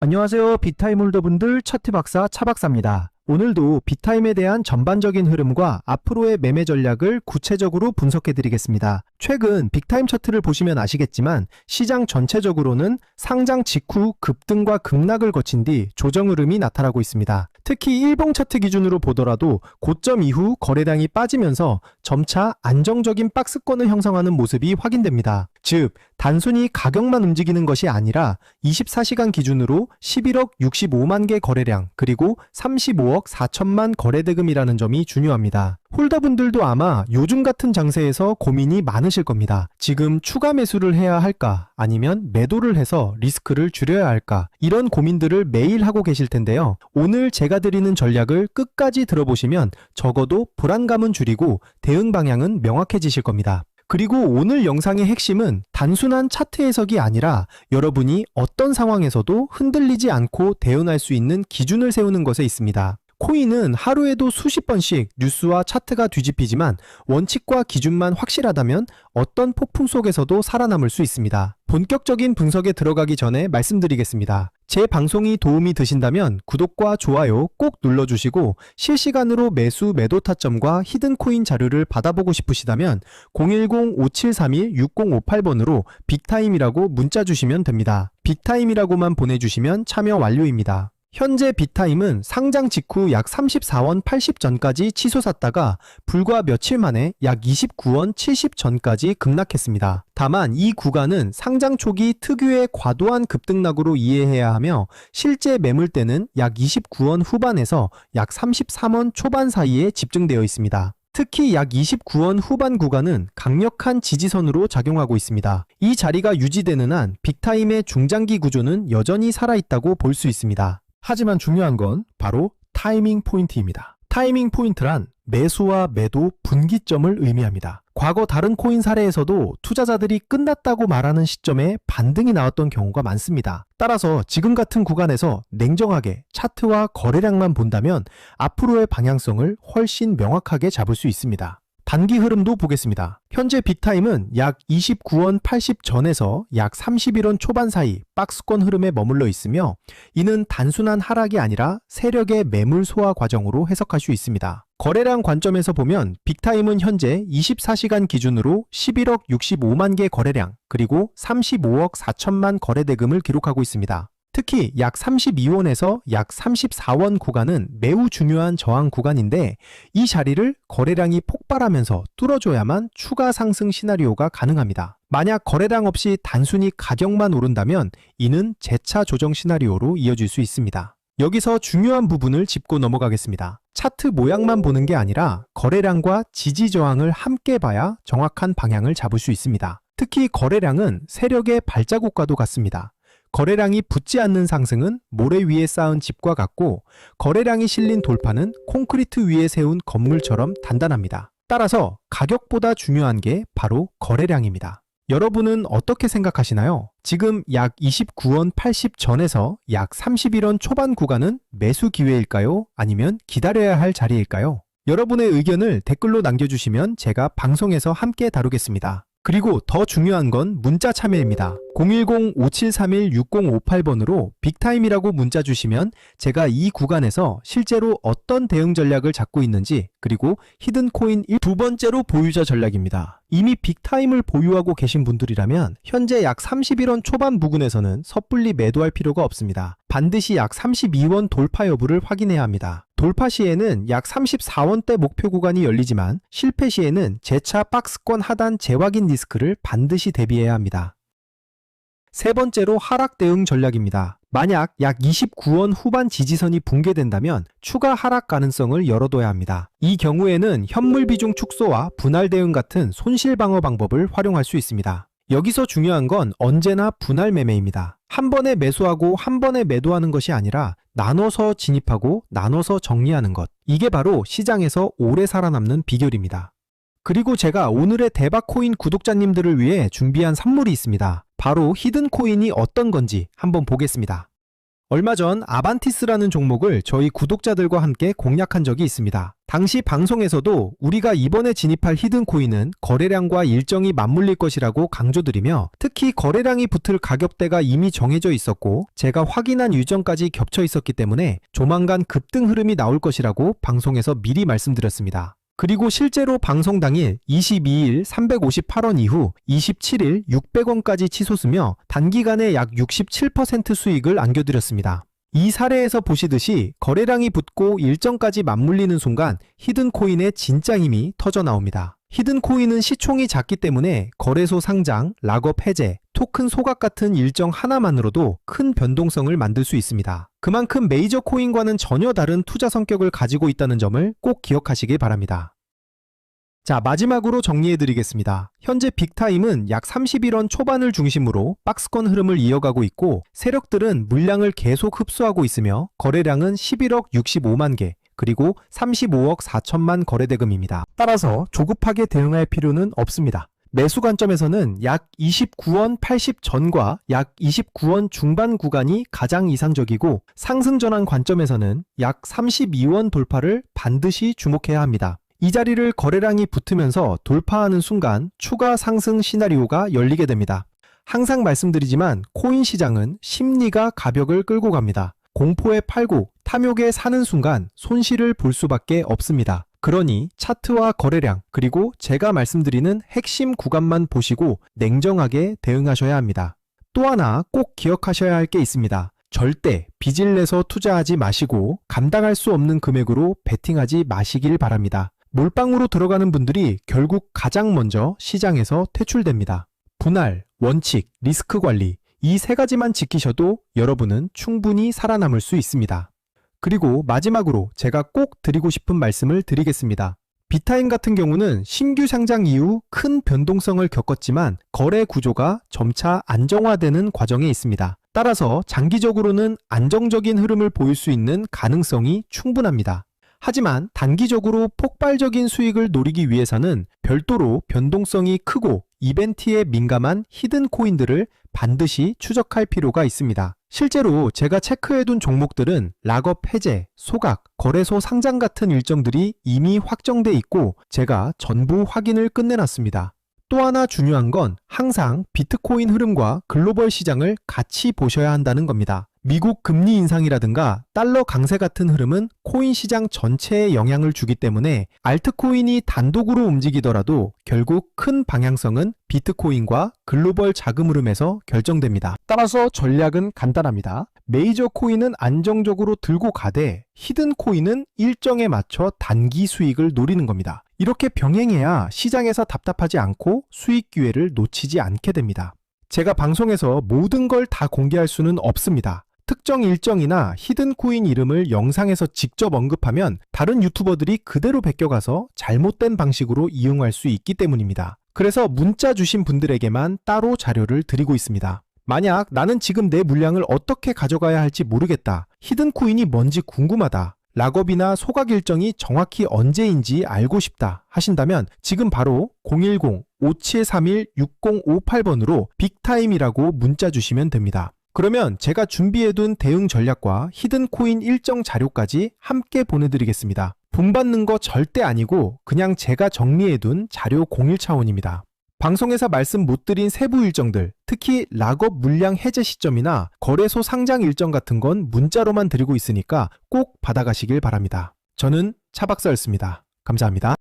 안녕하세요. 빅타임 홀더분들 차트 박사 차박사입니다. 오늘도 빅타임에 대한 전반적인 흐름과 앞으로의 매매 전략을 구체적으로 분석해 드리겠습니다. 최근 빅타임 차트를 보시면 아시겠지만 시장 전체적으로는 상장 직후 급등과 급락을 거친 뒤 조정 흐름이 나타나고 있습니다. 특히 일봉 차트 기준으로 보더라도 고점 이후 거래량이 빠지면서 점차 안정적인 박스권을 형성하는 모습이 확인됩니다. 즉, 단순히 가격만 움직이는 것이 아니라 24시간 기준으로 11억 65만 개 거래량 그리고 35억 4천만 거래대금이라는 점이 중요합니다. 홀더분들도 아마 요즘 같은 장세에서 고민이 많으실 겁니다. 지금 추가 매수를 해야 할까? 아니면 매도를 해서 리스크를 줄여야 할까? 이런 고민들을 매일 하고 계실 텐데요. 오늘 제가 드리는 전략을 끝까지 들어보시면 적어도 불안감은 줄이고 대응 방향은 명확해지실 겁니다. 그리고 오늘 영상의 핵심은 단순한 차트 해석이 아니라 여러분이 어떤 상황에서도 흔들리지 않고 대응할 수 있는 기준을 세우는 것에 있습니다. 코인은 하루에도 수십 번씩 뉴스와 차트가 뒤집히지만 원칙과 기준만 확실하다면 어떤 폭풍 속에서도 살아남을 수 있습니다. 본격적인 분석에 들어가기 전에 말씀드리겠습니다. 제 방송이 도움이 되신다면 구독과 좋아요 꼭 눌러주시고 실시간으로 매수 매도 타점과 히든코인 자료를 받아보고 싶으시다면 010-5731-6058번으로 빅타임이라고 문자 주시면 됩니다. 빅타임이라고만 보내주시면 참여 완료입니다. 현재 빅타임은 상장 직후 약 34원 80전까지 치솟았다가 불과 며칠 만에 약 29원 70전까지 급락했습니다. 다만 이 구간은 상장 초기 특유의 과도한 급등락으로 이해해야 하며 실제 매물대는 약 29원 후반에서 약 33원 초반 사이에 집중되어 있습니다. 특히 약 29원 후반 구간은 강력한 지지선으로 작용하고 있습니다. 이 자리가 유지되는 한 빅타임의 중장기 구조는 여전히 살아있다고 볼 수 있습니다. 하지만 중요한 건 바로 타이밍 포인트입니다. 타이밍 포인트란 매수와 매도 분기점을 의미합니다. 과거 다른 코인 사례에서도 투자자들이 끝났다고 말하는 시점에 반등이 나왔던 경우가 많습니다. 따라서 지금 같은 구간에서 냉정하게 차트와 거래량만 본다면 앞으로의 방향성을 훨씬 명확하게 잡을 수 있습니다. 단기 흐름도 보겠습니다. 현재 빅타임은 약 29원 80 전에서 약 31원 초반 사이 박스권 흐름에 머물러 있으며 이는 단순한 하락이 아니라 세력의 매물 소화 과정으로 해석할 수 있습니다. 거래량 관점에서 보면 빅타임은 현재 24시간 기준으로 11억 65만 개 거래량 그리고 35억 4천만 거래대금을 기록하고 있습니다. 특히 약 32원에서 약 34원 구간은 매우 중요한 저항 구간인데 이 자리를 거래량이 폭발하면서 뚫어줘야만 추가 상승 시나리오가 가능합니다. 만약 거래량 없이 단순히 가격만 오른다면 이는 재차 조정 시나리오로 이어질 수 있습니다. 여기서 중요한 부분을 짚고 넘어가겠습니다. 차트 모양만 보는 게 아니라 거래량과 지지 저항을 함께 봐야 정확한 방향을 잡을 수 있습니다. 특히 거래량은 세력의 발자국과도 같습니다. 거래량이 붙지 않는 상승은 모래 위에 쌓은 집과 같고 거래량이 실린 돌파는 콘크리트 위에 세운 건물처럼 단단합니다. 따라서 가격보다 중요한 게 바로 거래량입니다. 여러분은 어떻게 생각하시나요? 지금 약 29원 80 전에서 약 31원 초반 구간은 매수 기회일까요? 아니면 기다려야 할 자리일까요? 여러분의 의견을 댓글로 남겨주시면 제가 방송에서 함께 다루겠습니다. 그리고 더 중요한 건 문자 참여입니다. 010-5731-6058번으로 빅타임이라고 문자 주시면 제가 이 구간에서 실제로 어떤 대응 전략을 잡고 있는지 그리고 히든코인 두 번째로 보유자 전략입니다. 이미 빅타임을 보유하고 계신 분들이라면 현재 약 31원 초반 부근에서는 섣불리 매도할 필요가 없습니다. 반드시 약 32원 돌파 여부를 확인해야 합니다. 돌파 시에는 약 34원대 목표 구간이 열리지만 실패 시에는 재차 박스권 하단 재확인 리스크를 반드시 대비해야 합니다. 세 번째로 하락 대응 전략입니다. 만약 약 29원 후반 지지선이 붕괴된다면 추가 하락 가능성을 열어둬야 합니다. 이 경우에는 현물 비중 축소와 분할 대응 같은 손실 방어 방법을 활용할 수 있습니다. 여기서 중요한 건 언제나 분할 매매입니다. 한 번에 매수하고 한 번에 매도하는 것이 아니라 나눠서 진입하고 나눠서 정리하는 것. 이게 바로 시장에서 오래 살아남는 비결입니다. 그리고 제가 오늘의 대박코인 구독자님들을 위해 준비한 선물이 있습니다. 바로 히든코인이 어떤 건지 한번 보겠습니다. 얼마 전 아반티스라는 종목을 저희 구독자들과 함께 공략한 적이 있습니다. 당시 방송에서도 우리가 이번에 진입할 히든코인은 거래량과 일정이 맞물릴 것이라고 강조드리며 특히 거래량이 붙을 가격대가 이미 정해져 있었고 제가 확인한 유정까지 겹쳐 있었기 때문에 조만간 급등 흐름이 나올 것이라고 방송에서 미리 말씀드렸습니다. 그리고 실제로 방송 당일 22일 358원 이후 27일 600원까지 치솟으며 단기간에 약 67% 수익을 안겨드렸습니다. 이 사례에서 보시듯이 거래량이 붙고 일정까지 맞물리는 순간 히든코인의 진짜 힘이 터져 나옵니다. 히든코인은 시총이 작기 때문에 거래소 상장, 락업 해제, 토큰 소각 같은 일정 하나만으로도 큰 변동성을 만들 수 있습니다. 그만큼 메이저 코인과는 전혀 다른 투자 성격을 가지고 있다는 점을 꼭 기억하시길 바랍니다. 자, 마지막으로 정리해드리겠습니다. 현재 빅타임은 약 31원 초반을 중심으로 박스권 흐름을 이어가고 있고 세력들은 물량을 계속 흡수하고 있으며 거래량은 11억 65만 개, 그리고 35억 4천만 거래대금입니다. 따라서 조급하게 대응할 필요는 없습니다. 매수 관점에서는 약 29원 80 전과 약 29원 중반 구간이 가장 이상적이고 상승 전환 관점에서는 약 32원 돌파를 반드시 주목해야 합니다. 이 자리를 거래량이 붙으면서 돌파하는 순간 추가 상승 시나리오가 열리게 됩니다. 항상 말씀드리지만 코인 시장은 심리가 가벽을 끌고 갑니다. 공포에 팔고 탐욕에 사는 순간 손실을 볼 수밖에 없습니다. 그러니 차트와 거래량 그리고 제가 말씀드리는 핵심 구간만 보시고 냉정하게 대응하셔야 합니다. 또 하나 꼭 기억하셔야 할 게 있습니다. 절대 빚을 내서 투자하지 마시고 감당할 수 없는 금액으로 베팅하지 마시길 바랍니다. 몰빵으로 들어가는 분들이 결국 가장 먼저 시장에서 퇴출됩니다. 분할, 원칙, 리스크 관리 이 세 가지만 지키셔도 여러분은 충분히 살아남을 수 있습니다. 그리고 마지막으로 제가 꼭 드리고 싶은 말씀을 드리겠습니다. 빅타임 같은 경우는 신규 상장 이후 큰 변동성을 겪었지만 거래 구조가 점차 안정화되는 과정에 있습니다. 따라서 장기적으로는 안정적인 흐름을 보일 수 있는 가능성이 충분합니다. 하지만 단기적으로 폭발적인 수익을 노리기 위해서는 별도로 변동성이 크고 이벤트에 민감한 히든 코인들을 반드시 추적할 필요가 있습니다. 실제로 제가 체크해둔 종목들은 락업 해제, 소각, 거래소 상장 같은 일정들이 이미 확정돼 있고 제가 전부 확인을 끝내놨습니다. 또 하나 중요한 건 항상 비트코인 흐름과 글로벌 시장을 같이 보셔야 한다는 겁니다. 미국 금리 인상이라든가 달러 강세 같은 흐름은 코인 시장 전체에 영향을 주기 때문에 알트코인이 단독으로 움직이더라도 결국 큰 방향성은 비트코인과 글로벌 자금 흐름에서 결정됩니다. 따라서 전략은 간단합니다. 메이저 코인은 안정적으로 들고 가되 히든 코인은 일정에 맞춰 단기 수익을 노리는 겁니다. 이렇게 병행해야 시장에서 답답하지 않고 수익 기회를 놓치지 않게 됩니다. 제가 방송에서 모든 걸 다 공개할 수는 없습니다. 특정 일정이나 히든 코인 이름을 영상에서 직접 언급하면 다른 유튜버들이 그대로 베껴가서 잘못된 방식으로 이용할 수 있기 때문입니다. 그래서 문자 주신 분들에게만 따로 자료를 드리고 있습니다. 만약 나는 지금 내 물량을 어떻게 가져가야 할지 모르겠다. 히든 코인이 뭔지 궁금하다. 락업이나 소각 일정이 정확히 언제인지 알고 싶다 하신다면 지금 바로 010-5731-6058번으로 빅타임이라고 문자 주시면 됩니다. 그러면 제가 준비해둔 대응 전략과 히든 코인 일정 자료까지 함께 보내드리겠습니다. 돈 받는 거 절대 아니고 그냥 제가 정리해둔 자료 공유 차원입니다. 방송에서 말씀 못 드린 세부 일정들, 특히 락업 물량 해제 시점이나 거래소 상장 일정 같은 건 문자로만 드리고 있으니까 꼭 받아가시길 바랍니다. 저는 차박사였습니다. 감사합니다.